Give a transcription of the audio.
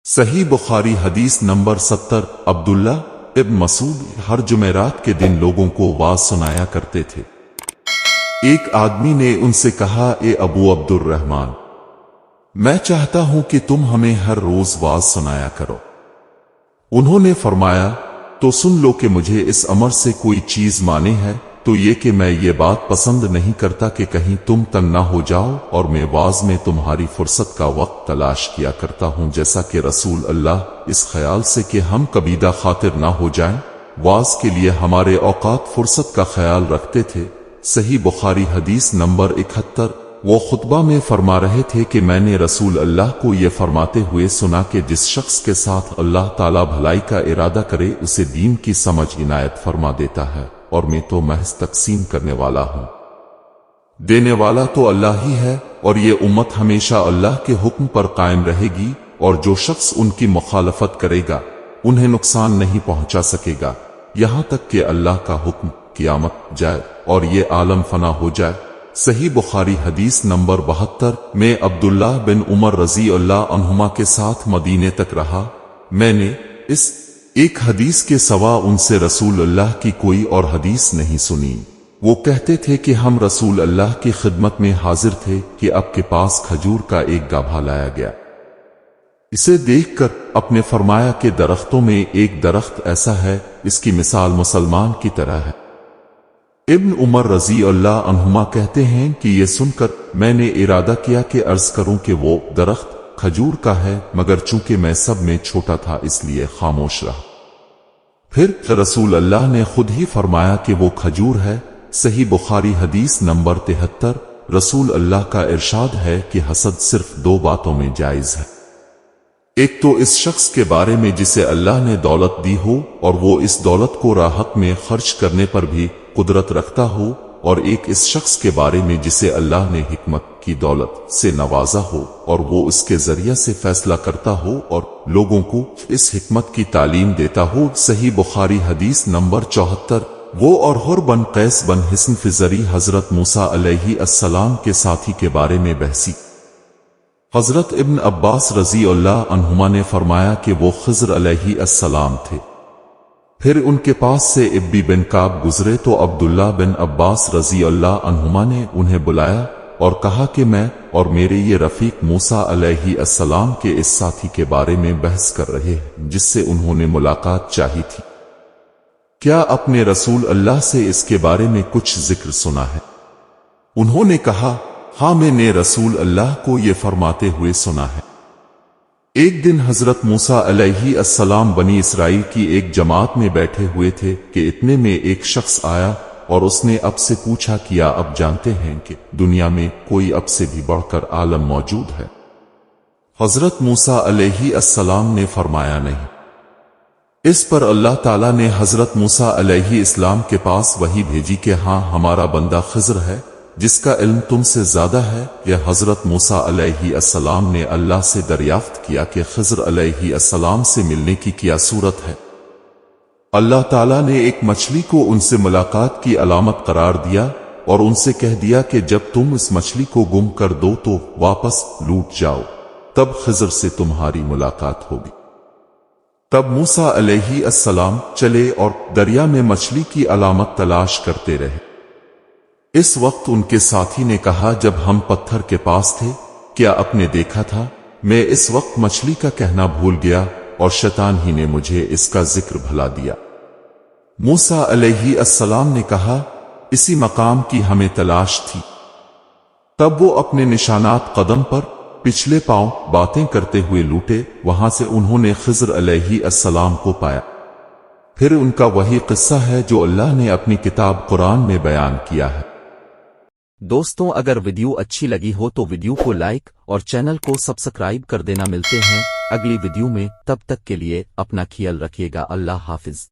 सही बुखारी हदीस नंबर 70। अब्दुल्ला इब्न मसूद हर जुमेरात के दिन लोगों को वाज सुनाया करते थे। एक आदमी ने उनसे कहा, ए अबू अब्दुर्रहमान, मैं चाहता हूं कि तुम हमें हर रोज वाज सुनाया करो। उन्होंने फरमाया, तो सुन लो कि मुझे इस अमर से कोई चीज माने है तो ये कि मैं ये बात पसंद नहीं करता कि कहीं तुम तंग ना हो जाओ, और मैं वाज में तुम्हारी फुर्सत का वक्त तलाश किया करता हूं, जैसा कि रसूल अल्लाह इस ख्याल से कि हम कबीदा खातिर ना हो जाएं, वाज के लिए हमारे औकात फुर्सत का ख्याल रखते थे। सही बुखारी हदीस नंबर 71। वो खुतबा में फरमा रहे थे कि मैंने रसूल अल्लाह को ये फरमाते हुए सुना कि जिस शख्स के साथ अल्लाह ताला भलाई का इरादा करे उसे दीन की समझ इनायत फरमा देता है, और मैं तो महज तकसीम करने वाला हूं। देने वाला तो अल्लाह ही है, और ये उम्मत हमेशा अल्लाह के हुक्म पर कायम रहेगी, और जो शख्स उनकी मुखालफत करेगा उन्हें नुकसान नहीं पहुंचा सकेगा, यहां तक कि अल्लाह का हुक्म कियामत जाए और ये आलम फना हो जाए। सही बुखारी हदीस नंबर 72। मैं अब्दुल्ला बिन उमर रजी अल्लाह अन्हुमा के साथ मदीने तक रहा। मैंने इस एक हदीस के सवा उनसे रसूल अल्लाह की कोई और हदीस नहीं सुनी। वो कहते थे कि हम रसूल अल्लाह की खिदमत में हाजिर थे कि आपके पास खजूर का एक गाभा लाया गया। इसे देखकर आपने फरमाया कि दरख्तों में एक दरख्त ऐसा है, इसकी मिसाल मुसलमान की तरह है। इब्न उमर रजी अल्लाह अन्हुमा कहते हैं कि ये सुनकर मैंने इरादा किया कि अर्ज करूं कि वो दरख्त खजूर का है, मगर चूंकि मैं सब में छोटा था इसलिए खामोश रहा। फिर रसूल अल्लाह ने खुद ही फरमाया कि वो खजूर है। सही बुखारी हदीस नंबर 73। रसूल अल्लाह का इरशाद है कि हसद सिर्फ दो बातों में जायज है। एक तो इस शख्स के बारे में जिसे अल्लाह ने दौलत दी हो और वो इस दौलत को राहत में खर्च करने पर भी कुदरत रखता हो, और एक इस शख्स के बारे में जिसे अल्लाह ने हिकमत की दौलत से नवाजा हो और वो इसके जरिए से फैसला करता हो और लोगों को इस हिकमत की तालीम देता हो। सही बुखारी हदीस नंबर 74। वो और हुर बन कैस बन हिस्न फिजरी हजरत मूसा अलैहि अस्सलाम के साथी के बारे में बहसी। हजरत इब्न अब्बास रजी अल्लाह अन्हुमा ने फरमाया कि वो खिज़र अलैहि अस्सलाम थे। फिर उनके पास से इब्बी बिन काब गुजरे तो अब्दुल्ला बिन अब्बास रजी अल्लाह अन्हुमा ने उन्हें बुलाया और कहा कि मैं और मेरे ये रफीक मूसा अलैहि अस्सलाम के इस साथी के बारे में बहस कर रहे हैं जिससे उन्होंने मुलाकात चाही थी। क्या अपने रसूल अल्लाह से इसके बारे में कुछ जिक्र सुना है? उन्होंने कहा, हाँ, मैंने रसूल अल्लाह को ये फरमाते हुए सुना है। एक दिन हजरत मूसा अलैहि अस्सलाम बनी इसराइल की एक जमात में बैठे हुए थे कि इतने में एक शख्स आया और उसने अब से पूछा, किया अब जानते हैं कि दुनिया में कोई अब से भी बढ़कर आलम मौजूद है? हजरत मूसा अलैहि अस्सलाम ने फरमाया, नहीं। इस पर अल्लाह ताला ने हजरत मूसा अलैहि इस्लाम के पास वही भेजी कि हाँ, हमारा बंदा खिज़र है जिसका इल्म तुमसे ज्यादा है। यह हजरत मूसा अलैहि अस्सलाम ने अल्लाह से दरियाफ्त किया कि खिज़र अलैहि अस्सलाम से मिलने की क्या सूरत है। अल्लाह ताला ने एक मछली को उनसे मुलाकात की अलामत करार दिया और उनसे कह दिया कि जब तुम इस मछली को गुम कर दो तो वापस लूट जाओ, तब खिज़र से तुम्हारी मुलाकात होगी। तब मूसा अलैहि अस्सलाम चले और दरिया में मछली की अलामत तलाश करते रहे। इस वक्त उनके साथी ने कहा, जब हम पत्थर के पास थे क्या आपने देखा था? मैं इस वक्त मछली का कहना भूल गया और शैतान ही ने मुझे इसका जिक्र भुला दिया। मूसा अलैहि अस्सलाम ने कहा, इसी मकाम की हमें तलाश थी। तब वो अपने निशानात कदम पर पिछले पांव बातें करते हुए लूटे। वहां से उन्होंने खिज़र अलैहि अस्सलाम को पाया। फिर उनका वही किस्सा है जो अल्लाह ने अपनी किताब कुरान में बयान किया है। दोस्तों, अगर वीडियो अच्छी लगी हो तो वीडियो को लाइक और चैनल को सब्सक्राइब कर देना। मिलते हैं अगली वीडियो में, तब तक के लिए अपना ख्याल रखिएगा। अल्लाह हाफिज।